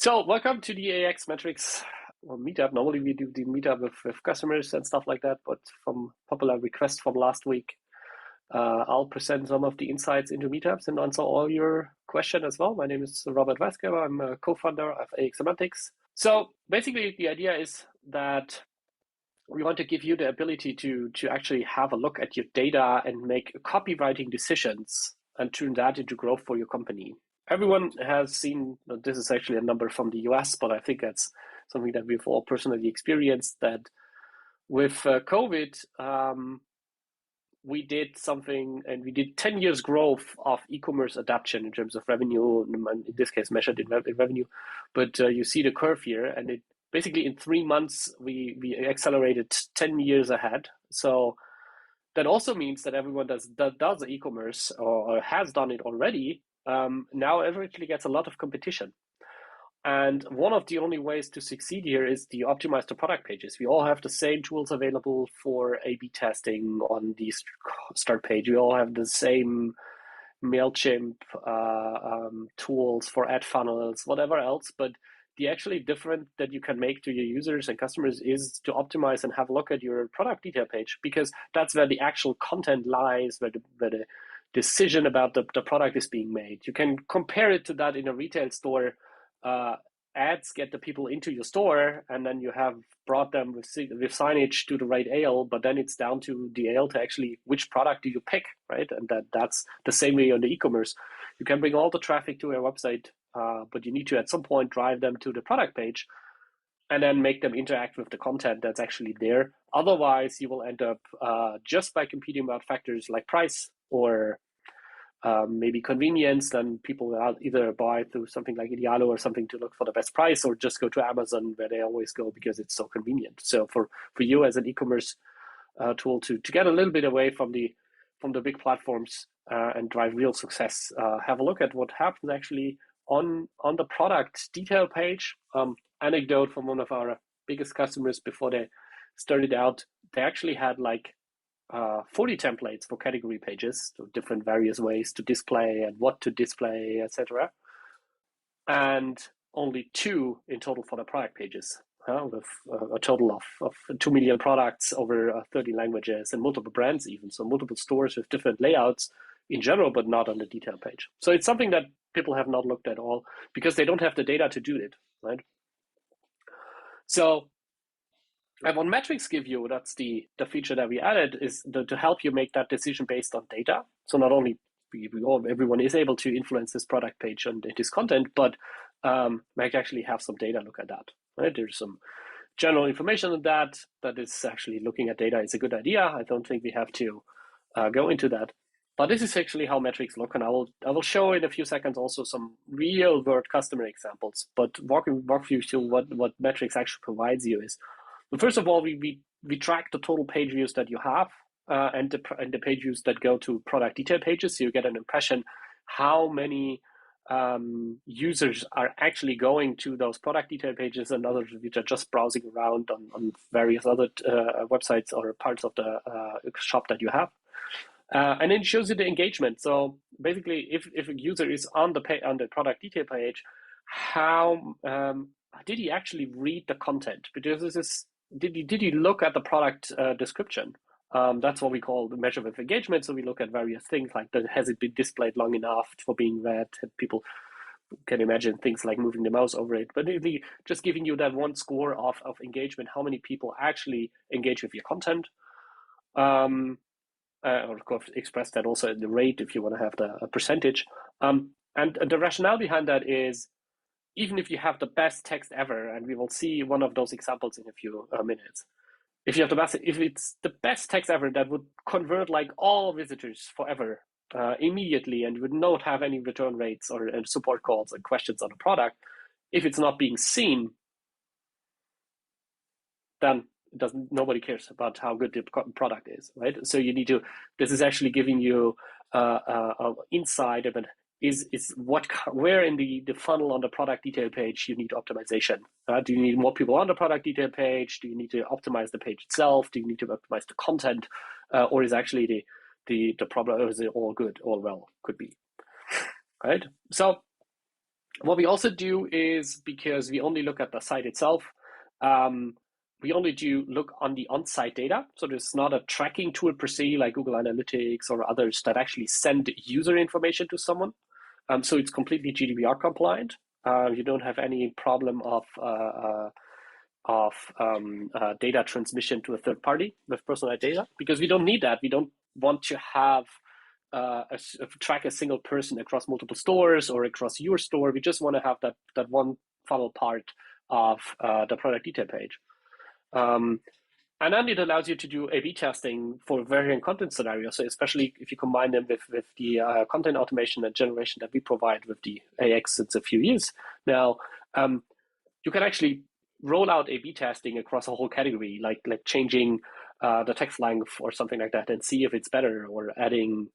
So welcome to the AX Metrics meetup. Normally we do the meetup with customers and stuff like that, but from popular request from last week, I'll present some of the insights into meetups and answer all your questions as well. My name is Robert Weissgraeber. I'm a co-founder of AX Semantics. So basically the idea is that we want to give you the ability to actually have a look at your data and make copywriting decisions and turn that into growth for your company. Everyone has seen, this is actually a number from the US, but I think that's something that we've all personally experienced, that with COVID, we did something, and we did 10 years growth of e-commerce adoption in terms of revenue, in this case measured in revenue. But you see the curve here, and it basically in 3 months, we accelerated 10 years ahead. So that also means that everyone that does e-commerce or has done it already, now averagely gets a lot of competition. And one of the only ways to succeed here is to optimize the product pages. We all have the same tools available for A/B testing on the start page. We all have the same MailChimp tools for ad funnels, whatever else. But the actually difference that you can make to your users and customers is to optimize and have a look at your product detail page, because that's where the actual content lies, where the decision about the product is being made. You can compare it to that in a retail store. Ads get the people into your store, and then you have brought them with signage to the right aisle, but then it's down to the aisle to actually which product do you pick, right? And that's the same way on the e-commerce. You can bring all the traffic to your website, but you need to at some point drive them to the product page and then make them interact with the content that's actually there. Otherwise, you will end up just by competing about factors like price or maybe convenience, then people will either buy through something like Idealo or something to look for the best price, or just go to Amazon where they always go because it's so convenient. So for you as an e-commerce tool to get a little bit away from the big platforms and drive real success, have a look at what happens actually on the product detail page. Anecdote from one of our biggest customers before they started out, they actually had like 40 templates for category pages, so different various ways to display and what to display, etc. And only 2 in total for the product pages, with a total of 2 million products over 30 languages and multiple brands even, so multiple stores with different layouts in general, but not on the detail page. So it's something that people have not looked at all because they don't have the data to do it, right? So and what metrics give you, that's the feature that we added, is to help you make that decision based on data. So not only everyone is able to influence this product page and this content, but we actually have some data look at that. Right? There's some general information on that is actually looking at data is a good idea. I don't think we have to go into that. But this is actually how metrics look, and I will show in a few seconds also some real world customer examples. But walk you through what metrics actually provides you is, well, first of all, we track the total page views that you have and the page views that go to product detail pages, so you get an impression how many users are actually going to those product detail pages and others which are just browsing around on various other websites or parts of the shop that you have. And then it shows you the engagement. So basically, if a user is on the product detail page, how did he actually read the content? Because this is did he look at the product description? That's what we call the measure of engagement. So we look at various things like has it been displayed long enough for being read? People can imagine things like moving the mouse over it, but just giving you that one score of engagement, how many people actually engage with your content. Or of course, express that also in the rate if you want to have a percentage. And the rationale behind that is, even if you have the best text ever, and we will see one of those examples in a few minutes, if it's the best text ever that would convert like all visitors forever immediately, and you would not have any return rates or support calls and questions on the product, if it's not being seen, then nobody cares about how good the product is, right? So you need to. This is actually giving you insight of it. Is where in the funnel on the product detail page you need optimization? Do you need more people on the product detail page? Do you need to optimize the page itself? Do you need to optimize the content? Or is actually the problem, or is it all good, all well? Could be, right? So What we also do is, because we only look at the site itself, we only do look on the on-site data. So there's not a tracking tool per se like Google Analytics or others that actually send user information to someone. So it's completely GDPR compliant. You don't have any problem of data transmission to a third party with personal data, because we don't need that. We don't want to have track a single person across multiple stores or across your store. We just want to have that one funnel part of the product detail page. And then it allows you to do A/B testing for varying content scenarios. So especially if you combine them with the content automation and generation that we provide with the AX since a few years now, you can actually roll out A/B testing across a whole category, like changing the text length or something like that, and see if it's better, or adding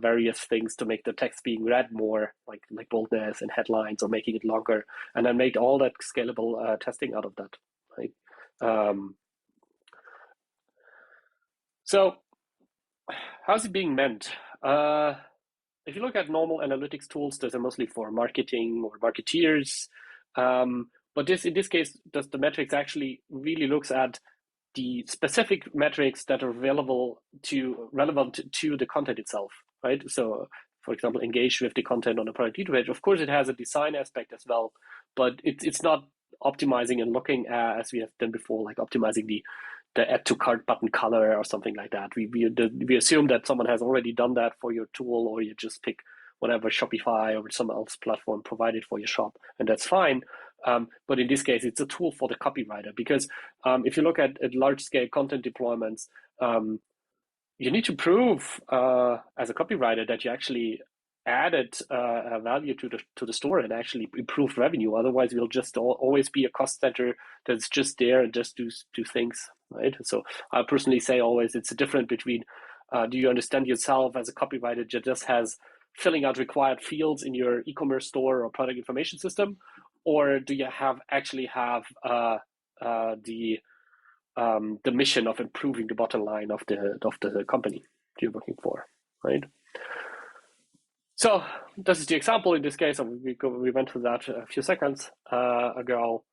various things to make the text being read more, like boldness and headlines, or making it longer, and then make all that scalable testing out of that. Right. So how's it being meant? If you look at normal analytics tools, those are mostly for marketing or marketeers. But in this case, the metrics actually really looks at the specific metrics that are relevant to the content itself, right? So, for example, engage with the content on the product detail page. Of course, it has a design aspect as well, but it's not optimizing and looking at, as we have done before, like optimizing the add to cart button color or something like that. We assume that someone has already done that for your tool, or you just pick whatever Shopify or some else platform provided for your shop, and that's fine. But in this case, it's a tool for the copywriter, because if you look at large-scale content deployments, you need to prove as a copywriter that you actually added value to the store and actually improved revenue. Otherwise, we'll just always be a cost center that's just there and just do things, right? So I personally say always it's a difference between do you understand yourself as a copywriter that just has filling out required fields in your e-commerce store or product information system, or do you actually have the mission of improving the bottom line of the company you're working for, right? So this is the example in this case. We went through that a few seconds ago.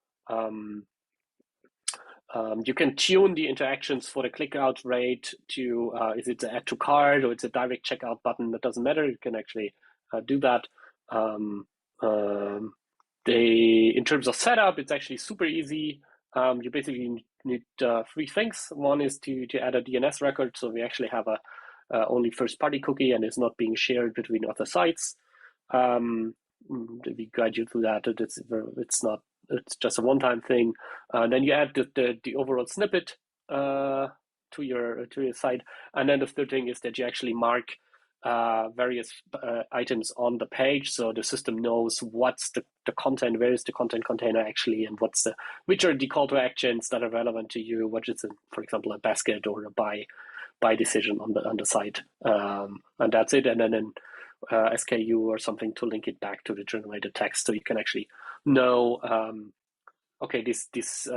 You can tune the interactions for the click-out rate to is it the add to cart or it's a direct checkout button. That doesn't matter. You can actually do that. In terms of setup, it's actually super easy. You basically need three things. One is to add a DNS record, so we actually have a only first-party cookie and it's not being shared between other sites. We guide you through that. It's just a one-time thing. Then you add the overall snippet to your site, and then the third thing is that you actually mark various items on the page, so the system knows what's the content, where is the content container actually, and which are the call to actions that are relevant to you. What is, for example, a basket or a buy decision on the site, and that's it. And then an SKU or something to link it back to the generated text, so you can actually know, okay, this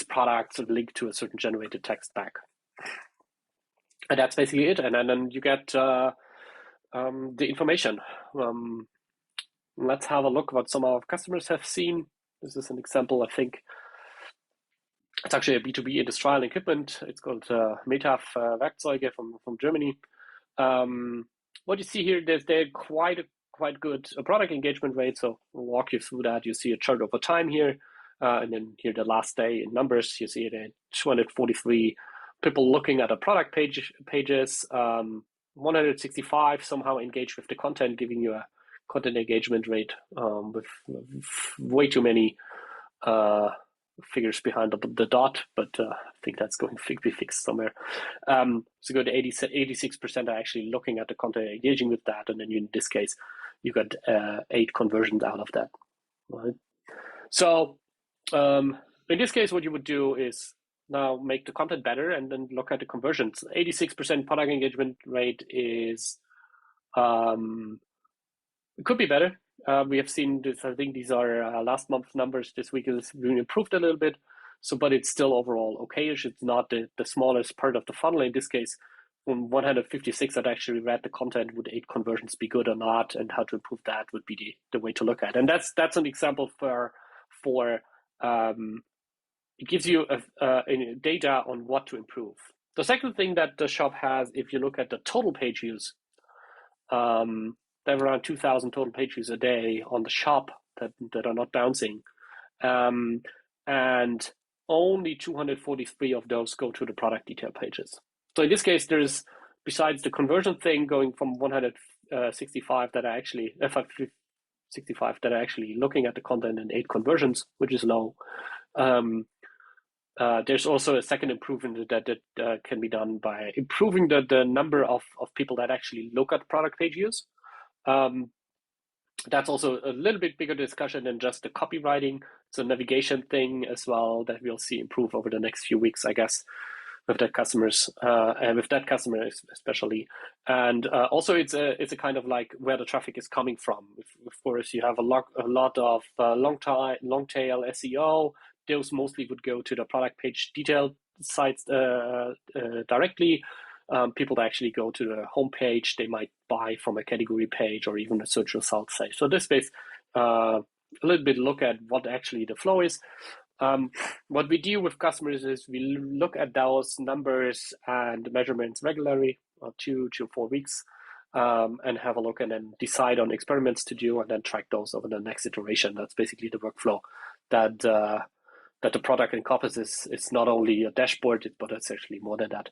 product linked to a certain generated text back, and that's basically it. And then you get the information. Let's have a look what some of our customers have seen. This is an example. I think it's actually a B2B industrial equipment. It's called Metaf Werkzeuge from Germany. What you see here, they're quite good product engagement rate. So we'll walk you through that. You see a chart over time here, and then here the last day in numbers. You see it at 243 people looking at a product pages. 165 somehow engaged with the content, giving you a content engagement rate with way too many figures behind the dot, but I think that's going to be fixed somewhere. So go to 86% are actually looking at the content, engaging with that, and then in this case, you got 8 conversions out of that. Right. So in this case, what you would do is now make the content better and then look at the conversions. 86% product engagement rate is it could be better. We have seen this. I think these are last month's numbers. This week is really improved a little bit. So, but it's still overall okay-ish. It's not the smallest part of the funnel in this case, on 156 that actually read the content, would 8 conversions be good or not, and how to improve that would be the way to look at. And that's an example for it gives you data on what to improve. The second thing that the shop has, if you look at the total page views, they have around 2,000 total page views a day on the shop that are not bouncing. And only 243 of those go to the product detail pages. So in this case, there's, besides the conversion thing, going from 165 that are actually 565 that are actually looking at the content, and 8 conversions, which is low. There's also a second improvement that can be done by improving the number of people that actually look at product page views. That's also a little bit bigger discussion than just the copywriting. It's a navigation thing as well that we'll see improve over the next few weeks, I guess, with that customers and with that customer especially. And also it's a kind of like where the traffic is coming from. Of course, you have a lot of long tail SEO. Those mostly would go to the product page detail sites directly. People that actually go to the homepage, they might buy from a category page or even a search result site. So this space, a little bit look at what actually the flow is. What we do with customers is we look at those numbers and measurements regularly, 2 to 4 weeks, and have a look and then decide on experiments to do and then track those over the next iteration. That's basically the workflow that the product encompasses. It's not only a dashboard, but it's actually more than that.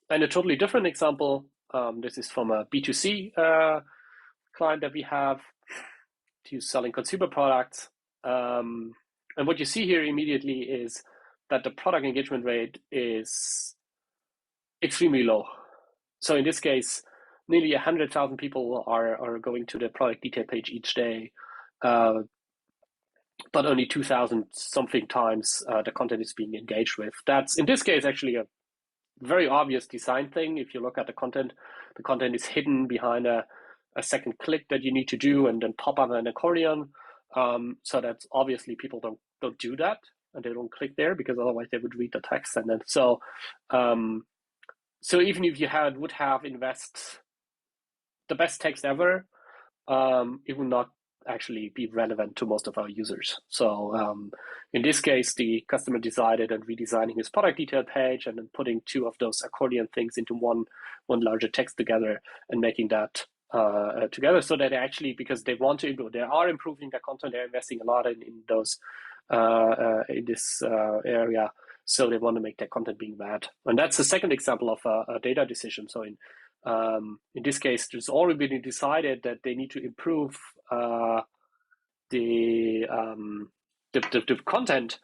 And a totally different example, this is from a B2C client that we have to selling consumer products. And what you see here immediately is that the product engagement rate is extremely low. So in this case, nearly 100,000 people are going to the product detail page each day, but only 2,000 something times the content is being engaged with. That's, in this case, actually a very obvious design thing. If you look at the content is hidden behind a second click that you need to do and then pop up an accordion. So that's obviously people don't do that, and they don't click there because otherwise they would read the text. And then so even if you would have invest the best text ever, it will not actually be relevant to most of our users. So in this case, the customer decided on redesigning his product detail page and then putting 2 of those accordion things into one larger text together and making that together, so that actually, because they want to improve, they are improving their content, they're investing a lot in those in this area, so they want to make their content being read. And that's the second example of a data decision. So in this case, there's already been decided that they need to improve the content,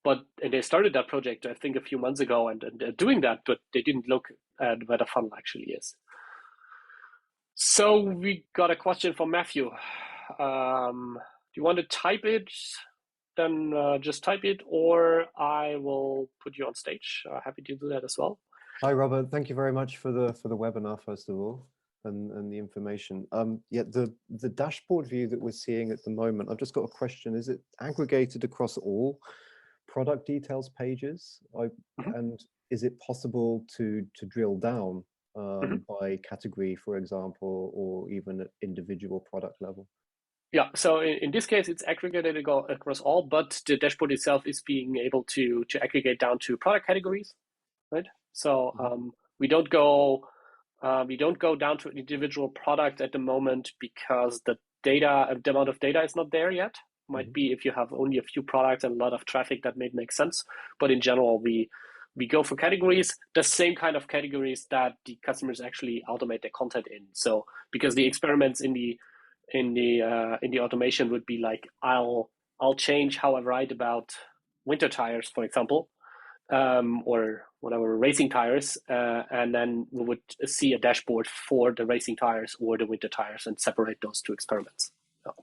and they started that project, I think, a few months ago, and they're doing that, but they didn't look at where the funnel actually is. So we got a question from Matthew. Do you want to type it? Then just type it, or I will put you on stage. Happy to do that as well. Hi, Robert. Thank you very much for the webinar, first of all, and the information. Yeah, the dashboard view that we're seeing at the moment, I've just got a question. Is it aggregated across all product details pages? And is it possible to drill down by category, for example, or even at individual product level? Yeah, so in this case, it's aggregated across all, but the dashboard itself is being able to aggregate down to product categories, right? So we don't go down to an individual product at the moment because the amount of data is not there yet. Might be if you have only a few products and a lot of traffic, that may make sense. But in general, we go for categories, the same kind of categories that the customers actually automate their content in. So because the experiments in the automation would be like, I'll change how I write about winter tires, for example, or whatever, racing tires, and then we would see a dashboard for the racing tires or the winter tires and separate those 2 experiments. So.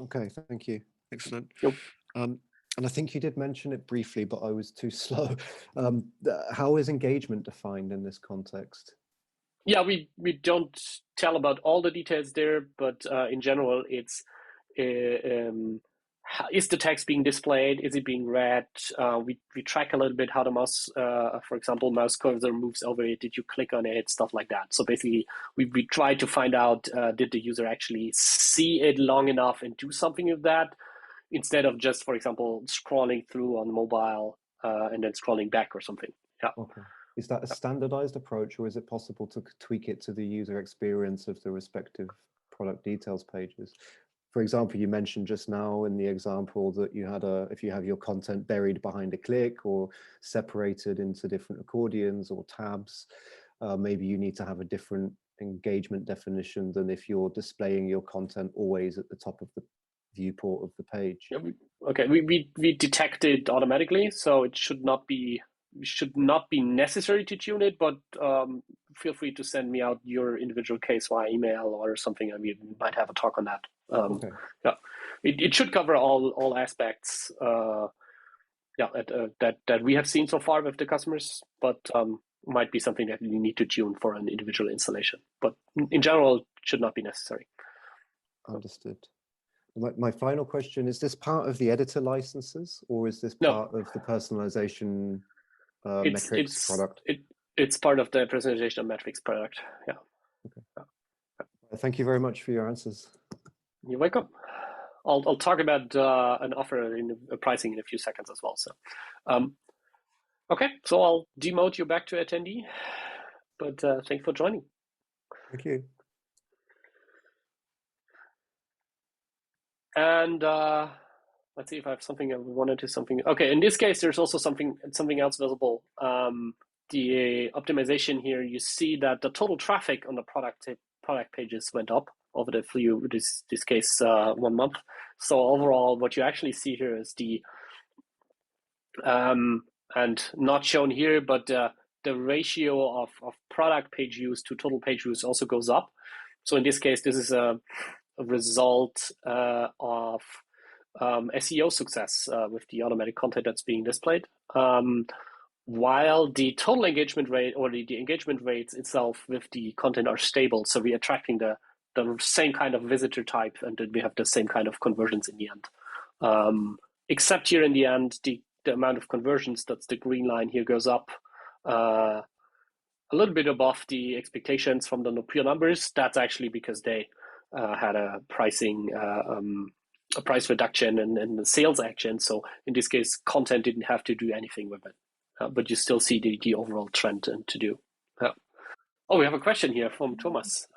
Okay, thank you. Excellent. Yep. And I think you did mention it briefly, but I was too slow. How is engagement defined in this context? Yeah, we don't tell about all the details there, but in general, it's is the text being displayed? Is it being read? We track a little bit how the mouse, for example, mouse cursor moves over it. Did you click on it? Stuff like that. So basically, we try to find out, did the user actually see it long enough and do something with that, instead of just, for example, scrolling through on mobile and then scrolling back or something. Yeah. Okay. Is that a standardized approach, or is it possible to tweak it to the user experience of the respective product details pages? For example, you mentioned just now in the example that you had if you have your content buried behind a click or separated into different accordions or tabs, maybe you need to have a different engagement definition than if you're displaying your content always at the top of the viewport of the page. Yeah, we detect it automatically, so it should not be necessary to tune it, but feel free to send me out your individual case via email or something, and we might have a talk on that. Okay. Yeah, it should cover all aspects. That we have seen so far with the customers, but might be something that you need to tune for an individual installation. But in general, it should not be necessary. Understood. My final question, is this part of the editor licenses, or is this part of the personalization metrics product? It's part of the personalization metrics product. Yeah. Okay. Thank you very much for your answers. You're welcome. I'll talk about an offer in pricing in a few seconds as well. So, okay, so I'll demote you back to attendee, but thanks for joining. Thank you. And let's see if I have something I wanted to something. Okay, in this case, there's also something else visible. The optimization here, you see that the total traffic on the product pages went up over this case 1 month. So overall, what you actually see here is the and not shown here, but the ratio of product page views to total page views also goes up. So in this case, this is a result of SEO success with the automatic content that's being displayed. While the total engagement rate or the engagement rates itself with the content are stable, so we're attracting the same kind of visitor type, and then we have the same kind of conversions in the end. Except here in the end, the amount of conversions, that's the green line here, goes up a little bit above the expectations from the pure numbers. That's actually because they had a pricing a price reduction and the sales action. So in this case, content didn't have to do anything with it. But you still see the overall trend and to do. Oh, we have a question here from Thomas.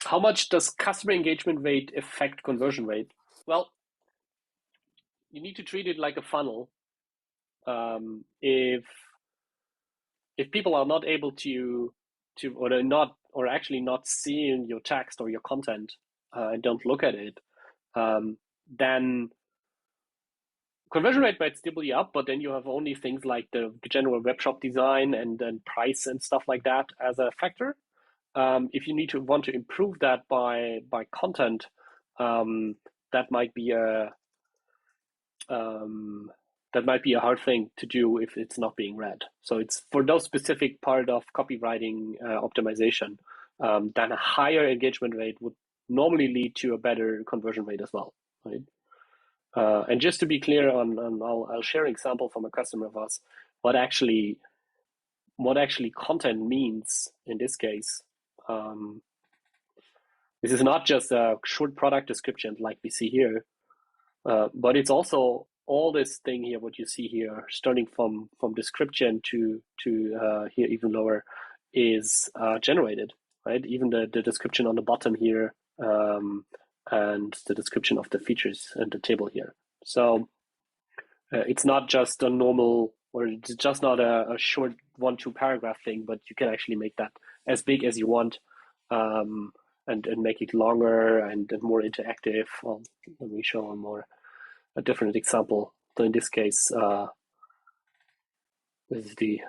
How much does customer engagement rate affect conversion rate? Well, you need to treat it like a funnel. If people are not able to or actually not seeing your text or your content and don't look at it, then conversion rate might still be up, but then you have only things like the general web shop design and then price and stuff like that as a factor. If you want to improve that by content, that might be a hard thing to do if it's not being read. So it's for those specific part of copywriting optimization, then a higher engagement rate would normally lead to a better conversion rate as well, right? And just to be clear I'll share an example from a customer of us, what actually content means in this case. This is not just a short product description like we see here, but it's also all this thing here, what you see here, starting from description to here even lower, is generated, right? Even the description on the bottom here, and the description of the features and the table here. So it's not just a normal, or it's just not a short 1-2 paragraph thing, but you can actually make that as big as you want, and make it longer and more interactive. Well, let me show a different example. So in this case, this is the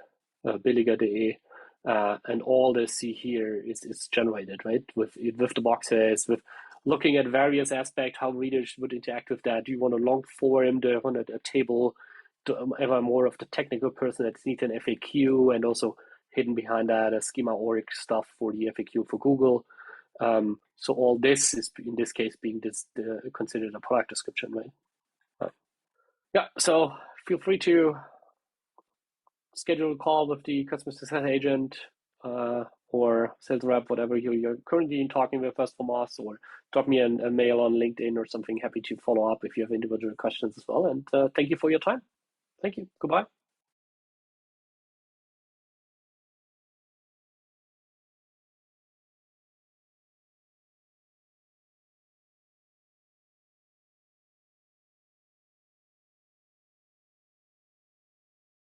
billiger.de, and all this see here is generated, right? With the boxes, with looking at various aspects, how readers would interact with that. Do you want a long form? Do you want a table? Ever more of the technical person that needs an FAQ, and also hidden behind that a schema org stuff for the FAQ for Google. So all this is, in this case, being considered a product description, right? Yeah, so feel free to schedule a call with the customer success agent or sales rep, whatever you're currently talking with us from us, or drop me a mail on LinkedIn or something. Happy to follow up if you have individual questions as well. And thank you for your time. Thank you. Goodbye.